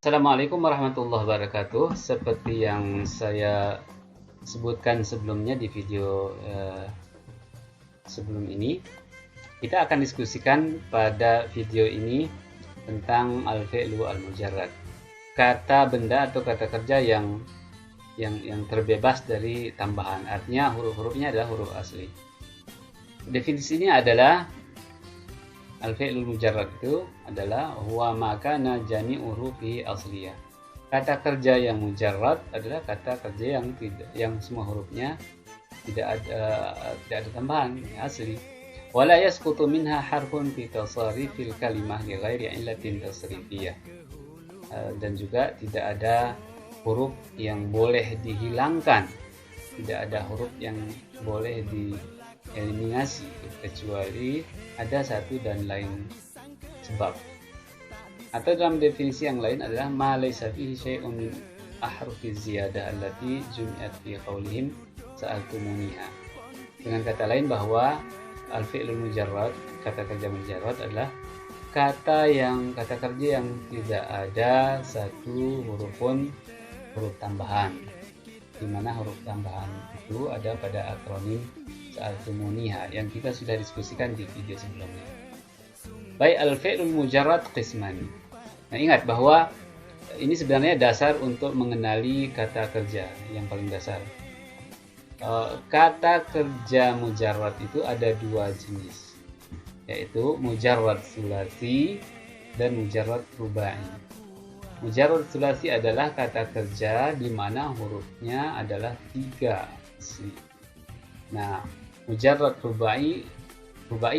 Assalamualaikum warahmatullahi wabarakatuh. Seperti yang saya sebutkan sebelumnya di video sebelum ini, kita akan diskusikan pada video ini tentang al-fi'lu al-mujarrad. Kata benda atau kata kerja yang terbebas dari tambahan. Artinya huruf-hurufnya adalah huruf asli. Definisinya adalah al-fi'lul mujarrad itu adalah huwa ma kana jami'u hurufi asliyah. Kata kerja yang mujarrad adalah kata kerja yang semua hurufnya tidak ada tambahan, asli. Wala yasqutu minha harfun fi tasarifil kalimah li ghairi illatin tasrifiyah. Dan juga tidak ada huruf yang boleh dihilangkan, tidak ada huruf yang boleh dieliminasi kecuali ada satu dan lain sebab. Atau dalam definisi yang lain adalah ma laysa fihi syai'un min ahrufi ziyadah allati jumi'at fi qaulihim sa'altumuniha. Dengan kata lain bahwa al-fi'lul mujarrad, kata kerja mujarrad adalah kata kerja yang tidak ada satu huruf pun huruf tambahan, di mana huruf tambahan itu ada pada akronim sa'altumuniha yang kita sudah diskusikan di video sebelumnya. Baik, al-fi'lul mujarrad qismani. Nah, ingat bahwa ini sebenarnya dasar untuk mengenali kata kerja yang paling dasar. Kata kerja mujarrad itu ada dua jenis, yaitu mujarrad sulasi dan mujarrad rubai. Mujarrad sulasi adalah kata kerja di mana hurufnya adalah 3 asli. Nah, mujarrad rubai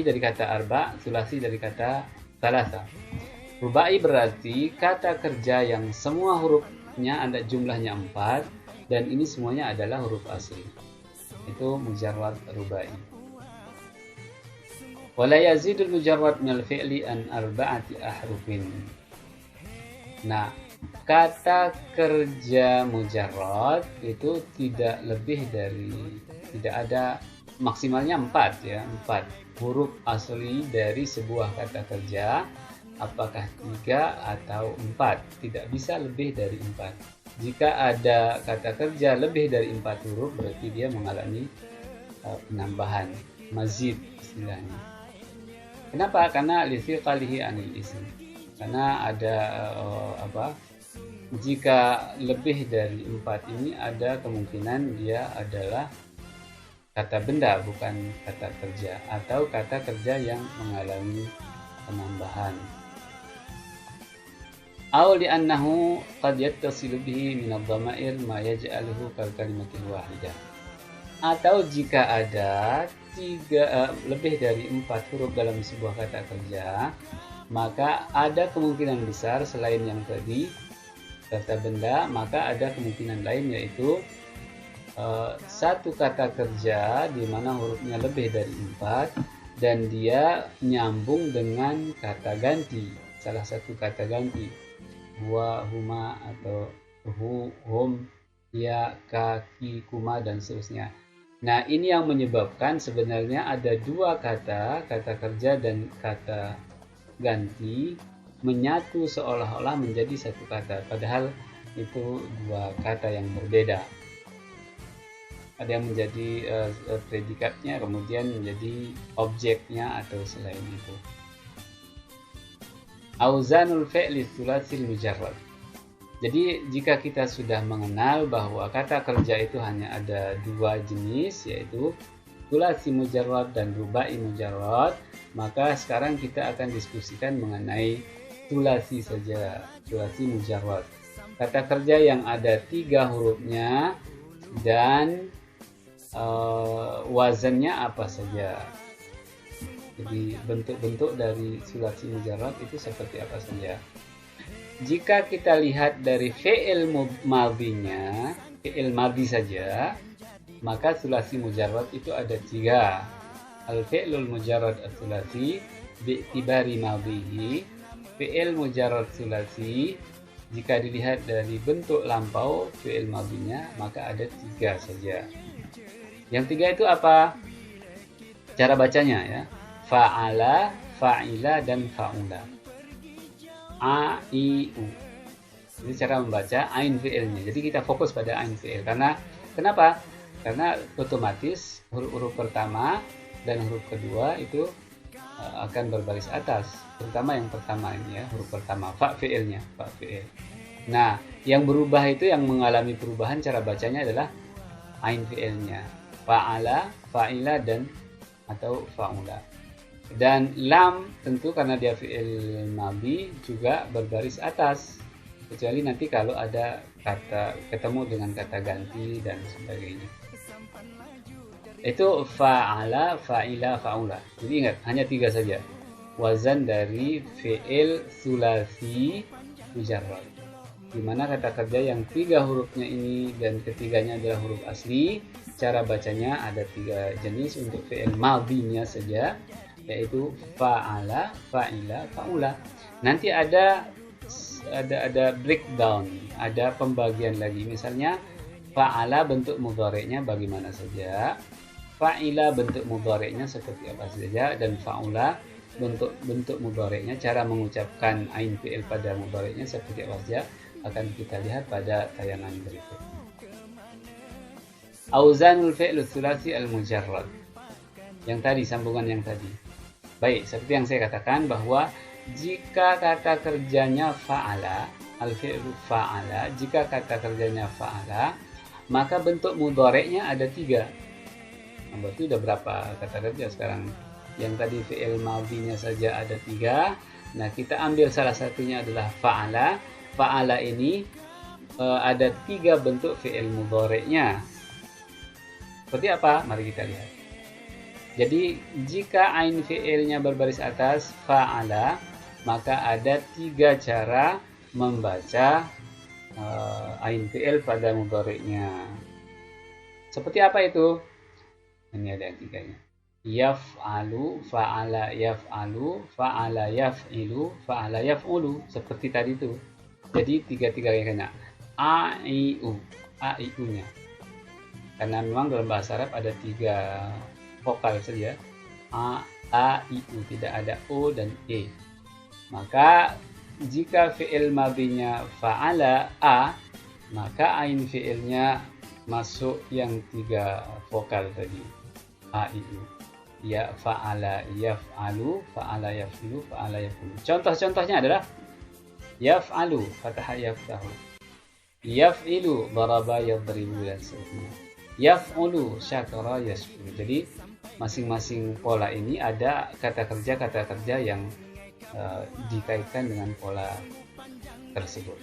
dari kata arba, sulasi dari kata salasa. Rubai berarti kata kerja yang semua hurufnya ada jumlahnya 4 dan ini semuanya adalah huruf asli. Itu mujarrad rubai. Wala yazidul mujarrad minal fi'li an arba'ati ahrufin. Nah, kata kerja mujarrad itu tidak ada maksimalnya 4 ya, 4 huruf asli dari sebuah kata kerja, apakah 3 atau 4, tidak bisa lebih dari 4. Jika ada kata kerja lebih dari 4 huruf berarti dia mengalami penambahan, mazid istilahnya. Kenapa? Karena lifiqalihi anil ism. Karena ada jika lebih dari 4 ini ada kemungkinan dia adalah kata benda bukan kata kerja, atau kata kerja yang mengalami penambahan. Aw li'annahu qad yattasilu bihi min ad-dhamair ma yaj'aluhu kal kalimatil wahidah. Atau jika ada lebih dari 4 huruf dalam sebuah kata kerja, maka ada kemungkinan besar selain yang tadi kata benda, maka ada kemungkinan lain yaitu satu kata kerja di mana hurufnya lebih dari 4 dan dia nyambung dengan kata ganti, salah satu kata ganti, huwa, huma, atau hu, hum, ya, ka, ki, kuma, dan seterusnya. Nah, ini yang menyebabkan sebenarnya ada dua kata kerja dan kata ganti menyatu seolah-olah menjadi satu kata, padahal itu dua kata yang berbeda. Ada yang menjadi predikatnya, kemudian menjadi objeknya atau selain itu. Auzanul fi'li tsulasil mujarrad. Jadi jika kita sudah mengenal bahwa kata kerja itu hanya ada dua jenis, yaitu tsulasi mujarrad dan rubai mujarrad, maka sekarang kita akan diskusikan mengenai tsulasi saja, tsulasi mujarrad. Kata kerja yang ada 3 hurufnya dan wazannya apa saja. Jadi bentuk-bentuk dari tsulasi mujarrad itu seperti apa saja. Jika kita lihat dari fi'il madhinya, fi'il madhi saja, maka tsulasi mujarrad itu ada 3. Al-fi'lul mujarrad as-tsulasi bi'tibari madhihi. Fi'il mujarrad tsulasi jika dilihat dari bentuk lampau fi'il madhinya, maka ada 3 saja. Yang 3 itu apa? Cara bacanya ya. Fa'ala, fa'ila, dan fa'ula. A, I, U. Jadi cara membaca ain fi'ilnya. Jadi kita fokus pada ain fi'il. Karena kenapa? Karena otomatis huruf-huruf pertama dan huruf kedua itu akan berbaris atas. Terutama yang pertama ini ya, huruf pertama fa fi'ilnya, fa fi'il. Nah, yang berubah itu, yang mengalami perubahan cara bacanya adalah ain fi'ilnya. Fa'ala, fa'ila, dan atau fa'ula. Dan lam tentu karena dia fi'il madhi juga berbaris atas. Kecuali nanti kalau ada kata ketemu dengan kata ganti dan sebagainya. Itu fa'ala, fa'ila, fa'ula. Jadi ingat, hanya 3 saja. Wazan dari fi'il sulasi mujarrad. Di mana kata kerja yang 3 hurufnya ini dan ketiganya adalah huruf asli. Cara bacanya ada 3 jenis untuk fi'il madhinya saja, yaitu fa'ala, fa'ila, fa'ula. Nanti ada breakdown, ada pembagian lagi. Misalnya fa'ala bentuk mudhari'nya bagaimana saja, fa'ila bentuk mudhari'nya seperti apa saja, dan fa'ula bentuk mudhari'nya, cara mengucapkan ain fi'il pada mudhari'nya seperti apa saja akan kita lihat pada tayangan berikut. Auzanul fi'l tsulasi al-mujarrad. Yang tadi, sambungan yang tadi. Baik, seperti yang saya katakan bahwa jika kata kerjanya fa'ala, al-fi'lu fa'ala, jika kata kerjanya fa'ala, maka bentuk mudhari'nya ada 3. Nah, berarti udah berapa kata kerja sekarang? Yang tadi fi'il madhinya saja ada 3. Nah, kita ambil salah satunya adalah fa'ala. Fa'ala ini ada 3 bentuk fi'il mudhari'nya. Seperti apa? Mari kita lihat. Jadi, jika ain fi'ilnya berbaris atas fa'ala, maka ada 3 cara membaca ain fi'il pada mudhari'nya. Seperti apa itu? Ini ada yang 3-nya. Yaf'alu, fa'ala yaf'alu, fa'ala yaf'ilu, fa'ala yaf'ulu. Seperti tadi itu. Jadi 3-3 kena. A, I, U. A, I, U-nya. Karena memang dalam bahasa Arab ada 3 vokal saja. A, I, U. Tidak ada O dan E. Maka jika fi'il madhinya fa'ala a, maka ain fi'ilnya masuk yang 3 vokal tadi. A, I, U. Ya fa'ala yaf'alu, fa'ala yaf'ilu, fa'ala yaf'ulu. Contoh-contohnya adalah yaf'alu, fathah yaftahu. Yaf'ilu, daraba yadribu, dan seterusnya. Yaf'ulu, syakara yashkuru. Jadi masing-masing pola ini ada kata kerja yang dikaitkan dengan pola tersebut.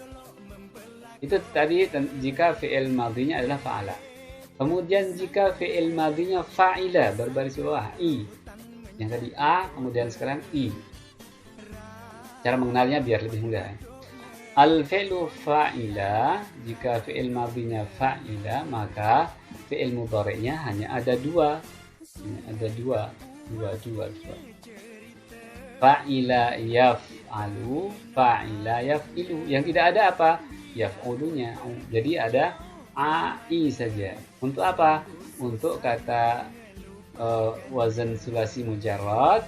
Itu tadi jika fi'il madhinya adalah fa'ala. Kemudian jika fi'il madhinya fa'ila, berbaris bawah i. Yang tadi a, kemudian sekarang i. Cara mengenalnya biar lebih mudah. Al-fi'lu fa'ila, jika fi'il madhinya fa'ila, maka fi'il mudhari'nya hanya ada 2. Ada 2. Fa'ila yaf'alu, fa'ila yaf'ilu. Yang tidak ada apa? Yaf'ulunya. Jadi ada ai saja. Untuk apa? Untuk kata wazan sulasi mujarrad,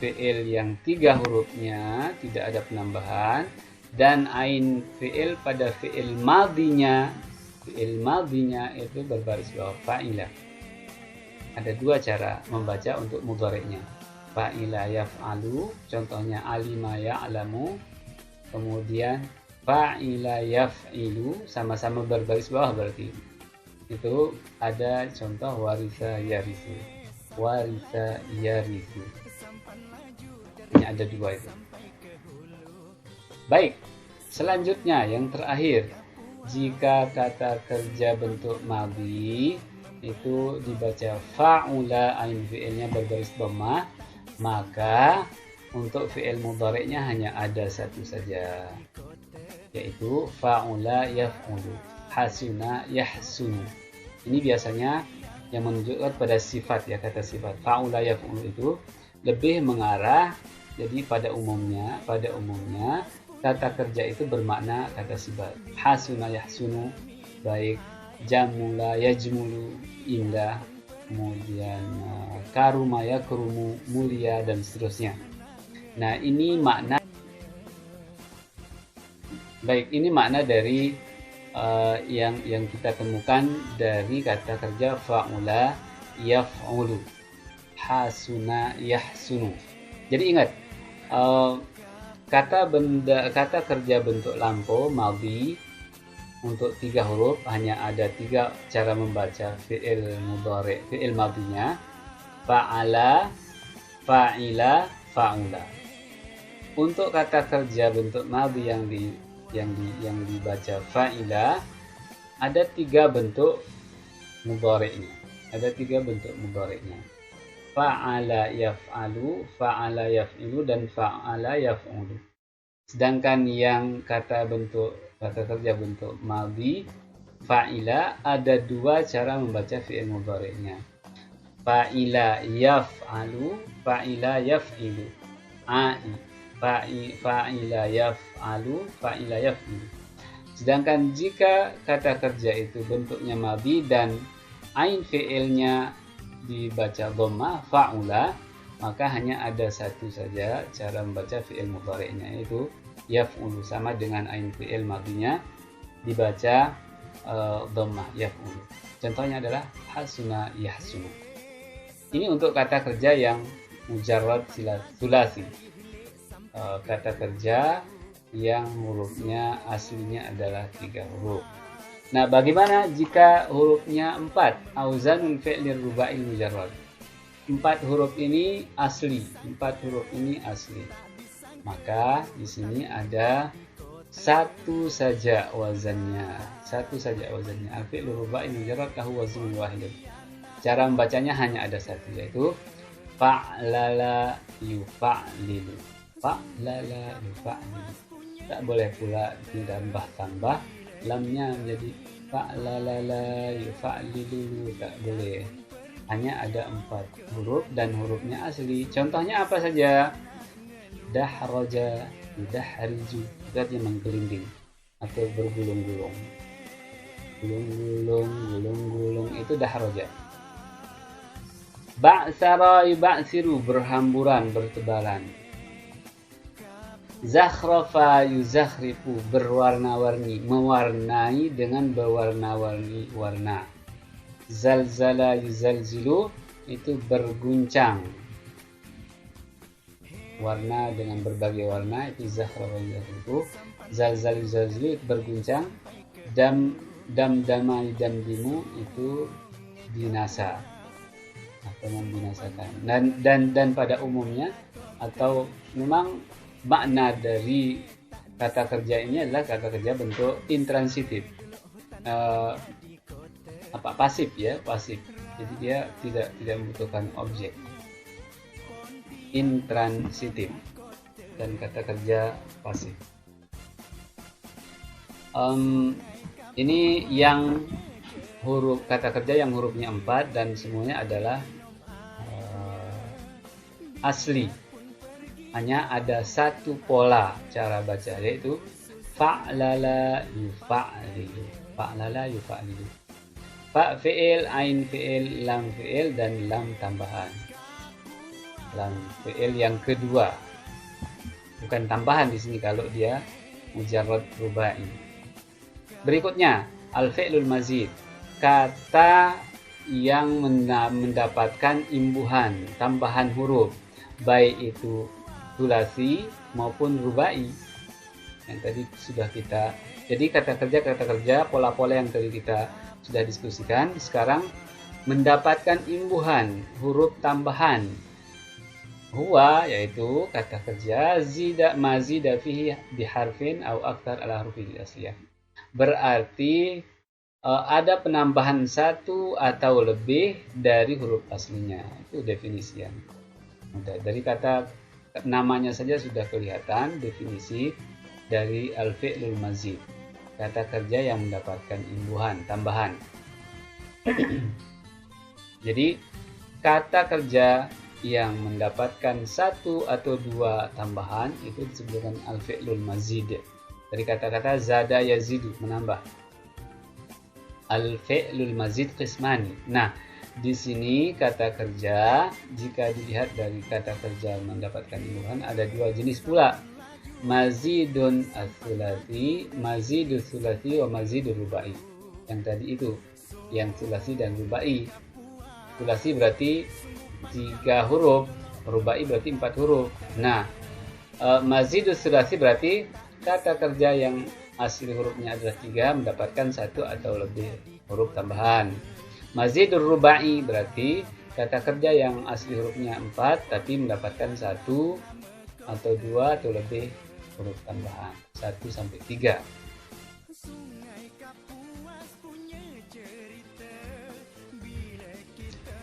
fi'il yang 3 hurufnya tidak ada penambahan, dan ain fi'il pada fi'il madhinya itu berbaris bawah fa'ila. Ada 2 cara membaca untuk mudhari'nya. Fa'ila yaf'alu, contohnya alima ya'lamu. Kemudian fa'ila yaf'ilu, sama-sama berbaris bawah berarti. Itu ada contoh warisa yarisu. Warisa yarisu. Ini ada 2 itu. Baik, selanjutnya yang terakhir. Jika kata kerja bentuk madhi itu dibaca fa'ula, ain fi'ilnya berbaris dhammah, maka untuk fi'il mudhari'nya hanya ada 1 saja, yaitu fa'ula yaf'ulu, hasuna yahsunu. Ini biasanya yang menunjukkan pada sifat ya, kata sifat. Fa'ula yaf'ulu itu lebih mengarah, jadi pada umumnya kata kerja itu bermakna kata sifat. Hasuna yahsunu, baik. Jamula yajmulu, indah. Kemudian karuma yakrumu, mulia, dan seterusnya. Nah, ini makna Baik, ini makna dari yang kita temukan dari kata kerja fa'ula yaf'ulu, hasuna yahsunu. Jadi ingat, kata kerja bentuk lampau madhi untuk 3 huruf hanya ada 3 cara membaca fi'il mudhari', fi'il madhinya, fa'ala, fa'ila, fa'ula. Untuk kata kerja bentuk madhi yang dibaca fa'ila, ada 3 bentuk mudhari'nya. Ada 3 bentuk mudhari'nya. Fa'ala yaf'alu, fa'ala yaf'ilu, dan fa'ala yaf'ulu. Sedangkan yang kata kerja bentuk madhi fa'ila, ada 2 cara membaca fi'il mudhari'nya. Fa'ila yaf'alu, fa'ila yaf'ilu. Fa'ila yaf'alu, fa'ila yaf'ilu. Sedangkan jika kata kerja itu bentuknya madhi dan ain fi'ilnya dibaca dhamma, fa'ula, maka hanya ada satu saja cara membaca fi'il mudhari'nya, yaitu yaf'ulu, sama dengan ain fi'il madhinya dibaca dhamma, yaf'ulu. Contohnya adalah hasuna yahsunu. Ini untuk kata kerja yang mujarrad sulasi, kata kerja yang hurufnya aslinya adalah 3 huruf. Nah, bagaimana jika hurufnya 4? Auzanul fi'lir ruba'il mujarrad. 4 huruf ini asli, 4 huruf ini asli. Maka di sini ada satu saja wazannya, Al-fi'lur ruba'il mujarrad lahu waznun wahid. Cara membacanya hanya ada satu, yaitu fa'lala yufa'lilu. Fa'lala yufa'lilu. Tak boleh pula ditambah lamnya menjadi fa'lalala yufa'lilu, tak boleh. Hanya ada 4 huruf dan hurufnya asli. Contohnya apa saja? Dahraja, dahriju, artinya menggelinding atau bergulung-gulung. Gulung-gulung itu dahraja. Ba'sara yuba'siru, berhamburan, bertebaran. Zakhrafa yuzakhrifu, berwarna-warni, mewarnai dengan berwarna-warni warna. Zalzala yuzalzilu, itu berguncang, warna dengan berbagai warna, itu zakhrafa yuzakhrifu. Zalzala yuzalzilu, itu berguncang. Damdama yudamdimu, itu binasa atau membinasakan. Dan pada umumnya, atau memang makna dari kata kerja ini adalah kata kerja bentuk intransitif, pasif ya, pasif. Jadi dia tidak membutuhkan objek, intransitif, dan kata kerja pasif. Ini yang huruf kata kerja yang hurufnya 4 dan semuanya adalah asli. Hanya ada satu pola cara baca, yaitu fa'lala yufa'lilu. Fa'lala yufa'lilu. Fa fi'il, ain fi'il, lam fi'il, dan lam tambahan. Lam fi'il yang kedua. Bukan tambahan di sini kalau dia mujarrad rubai. Berikutnya al-fi'lul mazid, kata yang mendapatkan imbuhan, tambahan huruf, baik itu sulasi maupun rubai. Yang tadi sudah kita, jadi kata kerja pola-pola yang tadi kita sudah diskusikan, sekarang mendapatkan imbuhan huruf tambahan. Huwa, yaitu kata kerja mazida fihi biharfin au aktar ala hurufil asliyah. Berarti ada penambahan satu atau lebih dari huruf aslinya. Itu definisinya. Dari kata namanya saja sudah kelihatan definisi dari al-fi'lul mazid, kata kerja yang mendapatkan imbuhan, tambahan. Jadi kata kerja yang mendapatkan satu atau dua tambahan itu disebutkan al-fi'lul mazid. Dari kata-kata zada yazidu, menambah. Al-fi'lul mazid qismani. Nah, di sini kata kerja, jika dilihat dari kata kerja mendapatkan imbuhan, ada dua jenis pula. mazidun as-sulasi, mazidus sulasi wa mazidul rubai. Yang tadi itu, yang sulasi dan rubai. Sulasi berarti 3 huruf, rubai berarti 4 huruf. Nah, mazidus sulasi berarti kata kerja yang asli hurufnya adalah 3 mendapatkan 1 atau lebih huruf tambahan. Mazidur rubai berarti kata kerja yang asli hurufnya 4 tapi mendapatkan 1 atau 2 atau lebih huruf tambahan 1 sampai 3.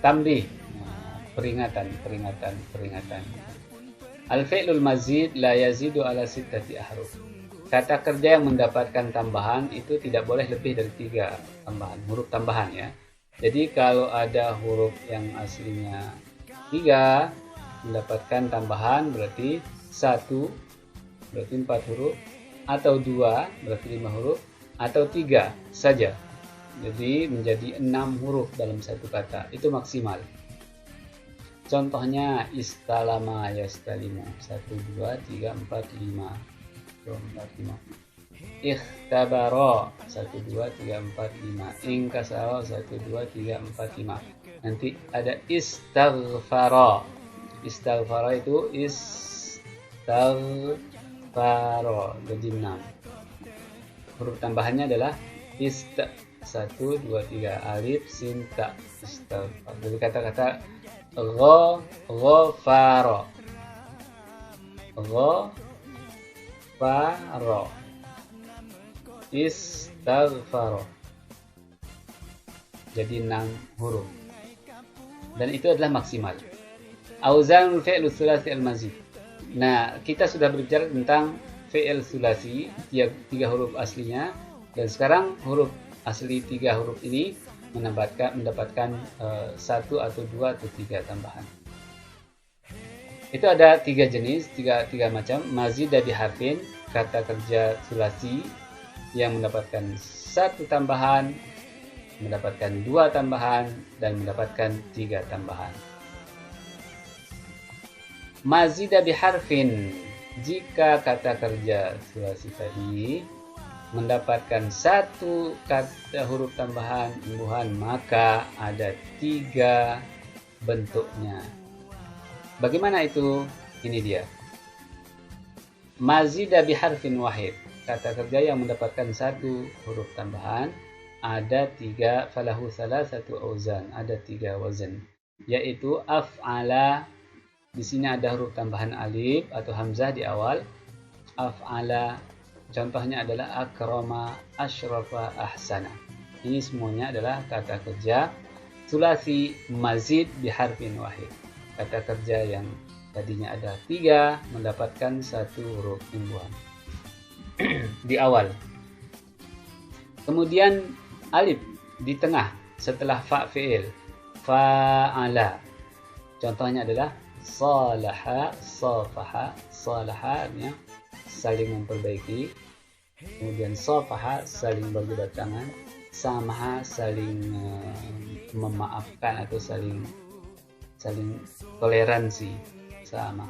Tambih, peringatan. Al-fi'lul mazid la yazidu ala sittati ahruf. Kata kerja yang mendapatkan tambahan itu tidak boleh lebih dari 3 tambahan, huruf tambahan ya. Jadi kalau ada huruf yang aslinya 3 mendapatkan tambahan berarti 1 berarti 4 huruf, atau 2 berarti 5 huruf, atau 3 saja. Jadi menjadi 6 huruf dalam satu kata, itu maksimal. Contohnya istalama yastalimu 1 2 3 4 5. 4 5. Ikhtabara 1 2 3 4 5. Inkasara 1 2 3 4 5. Nanti ada istaghfara. Istaghfara itu istaghfara jadi 6. Huruf tambahannya adalah 1 2 3 alif sin ta istaghfar. Jadi kata-kata ghafara. Faro istaghfaro jadi 6 huruf dan itu adalah maksimal. Auzanul fi'l sulasi al-mazid. Nah, kita sudah berbicara tentang fi'il sulasi 3 huruf aslinya, dan sekarang huruf asli 3 huruf ini mendapatkan 1 atau 2 atau 3 tambahan. Itu ada 3 jenis, 3 macam. Mazid bi harfin, kata kerja sulasi yang mendapatkan 1 tambahan, mendapatkan 2 tambahan, dan mendapatkan 3 tambahan. Mazid bi harfin, jika kata kerja sulasi tadi mendapatkan 1 kata huruf tambahan imbuhan, maka ada 3 bentuknya. Bagaimana itu? Ini dia. Mazida biharfin wahid. Kata kerja yang mendapatkan 1 huruf tambahan ada 3 falahu salasatu auzan, ada 3 wazan, yaitu af'ala. Di sini ada huruf tambahan alif atau hamzah di awal. Af'ala. Contohnya adalah akrama, asyrafa, ahsana. Ini semuanya adalah kata kerja sulasi mazid biharfin wahid. Kata kerja yang tadinya ada 3 mendapatkan 1 huruf imbuhan di awal. Kemudian alif di tengah setelah fa fi'il. Fa'ala. Contohnya adalah salaha, safaha. Salaha artinya saling memperbaiki. Kemudian safaha saling berjabat tangan. Samaha saling memaafkan atau saling toleransi sama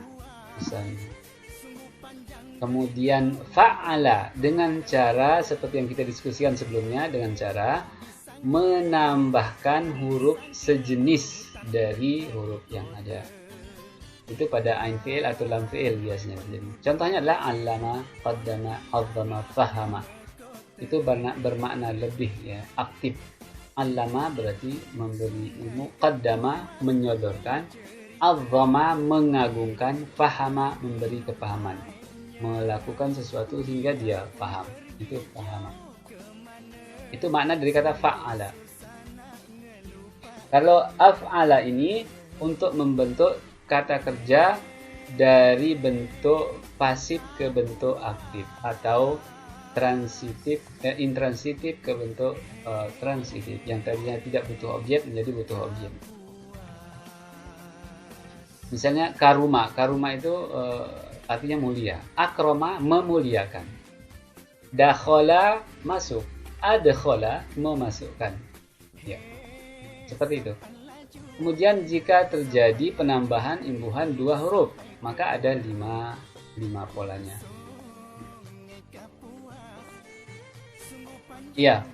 misalnya. Kemudian fa'ala dengan cara seperti yang kita diskusikan sebelumnya, dengan cara menambahkan huruf sejenis dari huruf yang ada. Itu pada ain fi'il atau lam fi'il biasanya terjadi. Contohnya adalah allama, qaddama, azzama, fahama. Itu bermakna lebih ya, aktif. Allama berarti memberi ilmu, qaddama menyodorkan, azzama mengagungkan, fahama memberi kepahaman, melakukan sesuatu hingga dia paham. Itu fahama. Itu makna dari kata fa'ala. Kalau af'ala ini untuk membentuk kata kerja dari bentuk pasif ke bentuk aktif, atau transitif, intransitif ke bentuk transitif, yang tadinya tidak butuh objek menjadi butuh objek. Misalnya karuma, karuma itu artinya mulia. Akroma memuliakan. Dakhala masuk, adkhala memasukkan. Ya, seperti itu. Kemudian jika terjadi penambahan imbuhan 2 huruf, maka ada 5 polanya. Iya,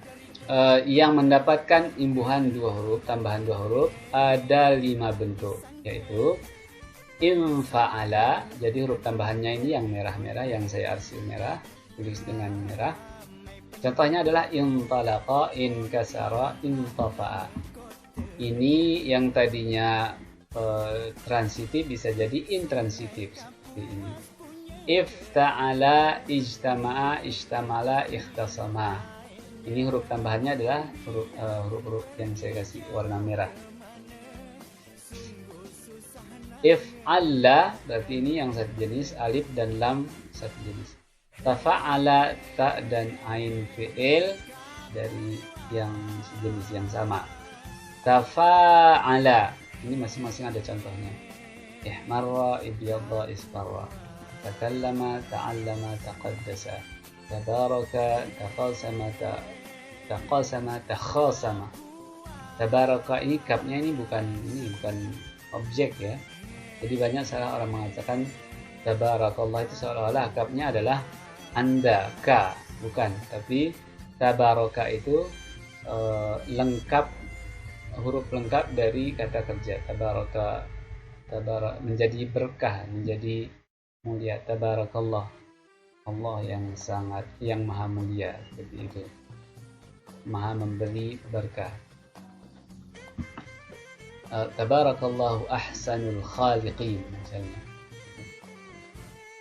yang mendapatkan imbuhan dua huruf, tambahan dua huruf ada 5 bentuk, yaitu infa'ala, jadi huruf tambahannya ini yang merah-merah, yang saya arsir merah, tulis dengan merah. Contohnya adalah intalaqa, inkasara, intafa'a. Ini yang tadinya transitif bisa jadi intransitif seperti ini. Ifta'ala, ijtama'a, ijtamala, ikhtasama. Ini huruf tambahannya adalah huruf-huruf yang saya kasih warna merah. If'alla berarti ini yang satu jenis, alif dan lam satu jenis. Tafa'ala, ta dan ain fi'il dari yang sejenis yang sama. Tafa'ala, ini masing-masing ada contohnya. Ihmarra, ibyadda, isfarra. Takallama, ta'allama, taqaddasa. Tabaraka, taqasama, takhasama. Tabaraka ini kapnya ini bukan objek ya. Jadi banyak salah orang mengatakan tabarakallah itu seolah-olah kapnya adalah anda, ka, bukan. Tapi tabaraka itu lengkap, huruf lengkap dari kata kerja. Tabaraka, menjadi berkah, menjadi mulia. Tabarakallah, Allah yang maha mulia, seperti itu, maha memberi berkah. Tabarakallahu ahsanul khaliqin misalnya.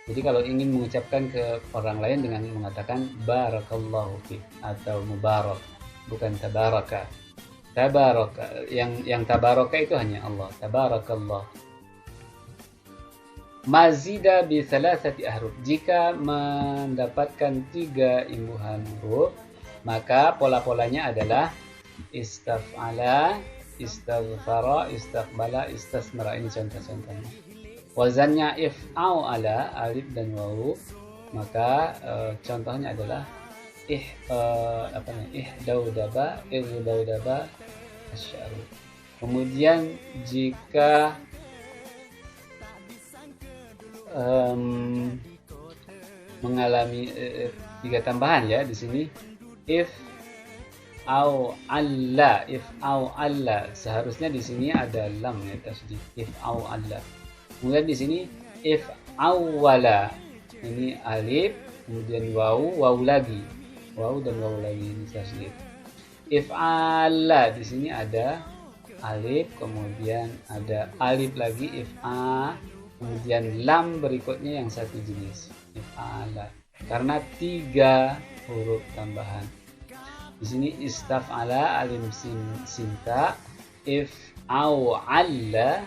Jadi kalau ingin mengucapkan ke orang lain dengan mengatakan barakallahu fi atau mubarak, bukan tabaraka. Tabaraka, yang tabaraka itu hanya Allah. Tabarakallah. Mazida bi thalathati ahruf, jika mendapatkan 3 imbuhan huruf, maka pola-polanya adalah istaf'ala, istaghfara, istaqbala, istasmara. Ini contoh-contohnya. Wazannya if'au ala, alif dan wawu, maka contohnya adalah ihdaudaba, irdaudaba, asy'aru. Kemudian jika mengalami 3 tambahan ya di sini, if au alla, seharusnya di sini ada lam ya tasdid, if au alla. Kemudian di sini if awwala, ini alif, kemudian wawu lagi, wawu dan wawu lagi, ini tasdid. If alla, di sini ada alif, kemudian ada alif lagi, if a, kemudian lam berikutnya yang satu jenis, if ala, karena 3 huruf tambahan. Di sini istaf'ala, alim sinta, if au alla,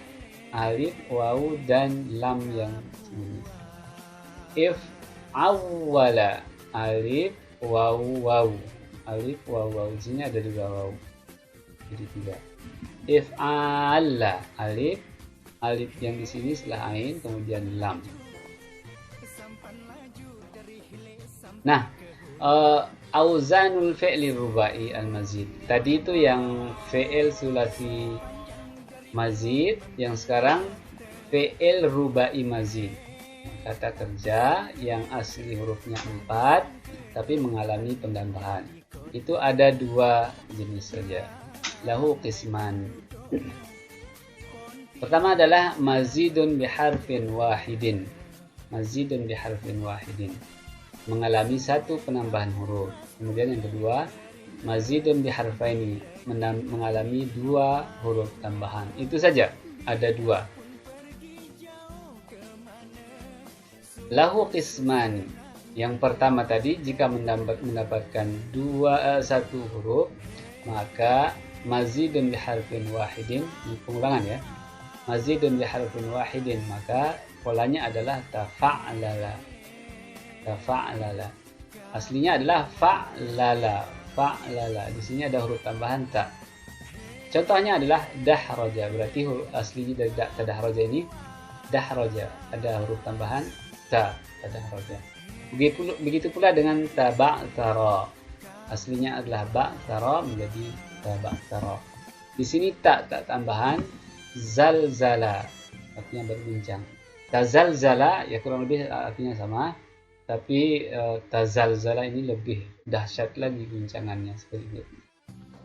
alif, wawu dan lam yang jenis. If awwala, alif, wawu, alif, wawu. Di sini ada 2 wawu, jadi 3. If alla, alif yang di sini setelah ain, kemudian lam. Nah, auzanul fi'li rubai al-mazid. Tadi itu yang fi'il sulasi mazid, yang sekarang fi'il rubai mazid. Kata kerja yang asli hurufnya 4 tapi mengalami penambahan. Itu ada 2 jenis saja. Lahu qisman. Pertama adalah mazidun biharfin wahidin. Mazidun biharfin wahidin, mengalami 1 penambahan huruf. Kemudian yang kedua, mazidun biharfaini, mengalami 2 huruf tambahan. Itu saja, ada 2. Lahu qisman. Yang pertama tadi, jika mendapatkan 1 huruf, maka mazidun biharfin wahidin, pengulangan ya. Mazidun biharfin wahidin, maka polanya adalah tafa'lala. Tafa'lala. Aslinya adalah fa'lala. Fa'lala. Di sini ada huruf tambahan ta. Contohnya adalah dahraja. Berarti huruf asli dari dahraja ini dahraja. Ada huruf tambahan ta. Dahraja. Begitu pula dengan taba'tara. Aslinya adalah ba'tara menjadi taba'tara. Di sini tak tambahan zalzala, artinya berbincang. Tazalzala ya kurang lebih artinya sama. Tapi tazalzala ini lebih dahsyat lagi guncangannya seperti itu.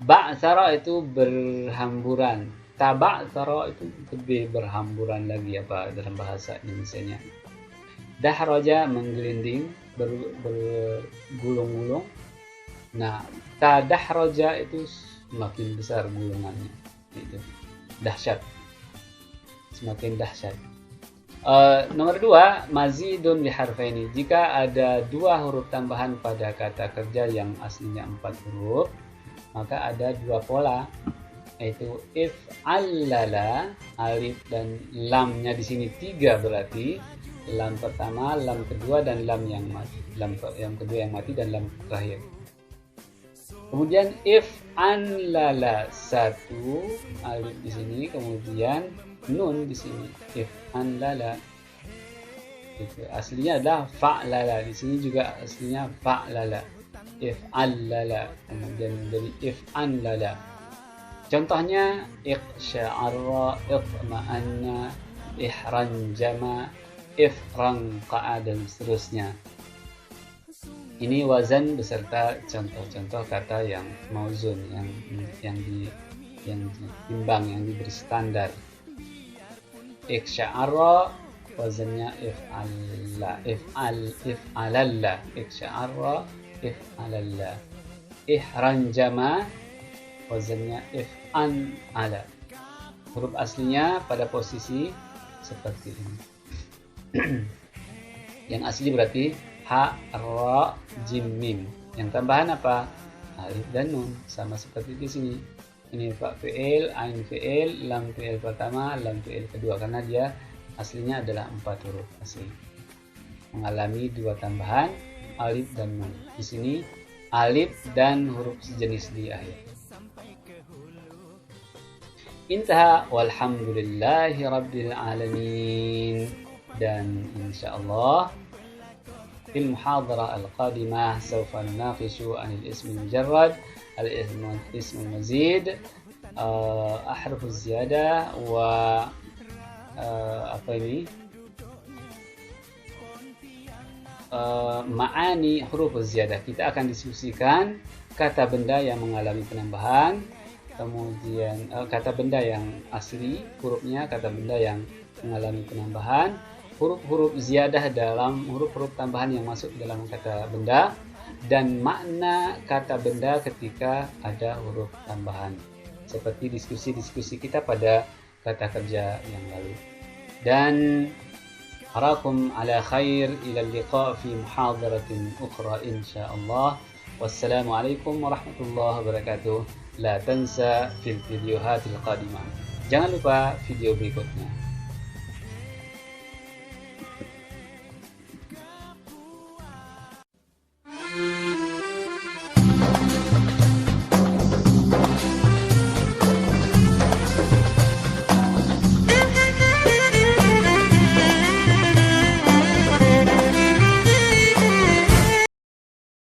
Ba'thara itu berhamburan. Taba'thara itu lebih berhamburan lagi apa dalam bahasa Indonesianya. Dahraja menggelinding, bergulung-gulung. Nah, tadahraja itu semakin besar gulungannya. Itu dahsyat. Semakin dahsyat. Nomor 2, mazidun biharfaini. Jika ada 2 huruf tambahan pada kata kerja yang aslinya 4 huruf, maka ada 2 pola, yaitu if'allala, alif dan lamnya di sini 3 berarti lam pertama, lam kedua dan lam yang mati. Lam yang kedua yang mati dan lam terakhir. Kemudian if'allala 1 alif di sini, kemudian nun di sini if'allala. Itu aslinya adalah fa'lala. Di sini juga aslinya fa'lala. If'allala, kemudian dari if'allala. Contohnya iqsya'arra, iqma'anna, ihranjama, ifranqa'a dan seterusnya. Ini wazan beserta contoh-contoh kata yang mauzun, yang ditimbang, yang diberi standar. Iqsya'arra wazannya if'alalla, iqsya'arra if'alalla. Ihranjama wazannya if'an'ala. Huruf aslinya pada posisi seperti ini. Yang asli berarti ha, ra, jim, mim. Yang tambahan apa? Alif dan nun, sama seperti di sini. Ini fa fi'il, ain fi'il, lam fi'il pertama, lam fi'il kedua, karena dia aslinya adalah 4 huruf asli. Mengalami 2 tambahan, alif dan nun. Di sini alif dan huruf sejenis di akhir. Intaha, walhamdulillahi rabbil alamin. Dan insyaallah fil muhadarah al-qadimah sawfa nunaqishu anil ismi mujarrad, al-ismu mazid, ahruf ziyadah wa ma'ani huruf ziyadah. Kita akan diskusikan kata benda yang mengalami penambahan, kemudian kata benda yang asli hurufnya, kata benda yang mengalami penambahan, huruf-huruf ziyadah dalam huruf-huruf tambahan yang masuk dalam kata benda, dan makna kata benda ketika ada huruf tambahan, seperti diskusi-diskusi kita pada kata kerja yang lalu. Dan arakum ala khair, ila liqa fi muhadaratin ukhra insyaallah. Wassalamualaikum warahmatullahi wabarakatuh. La tansa fil videohatil qadimah. Jangan lupa video berikutnya.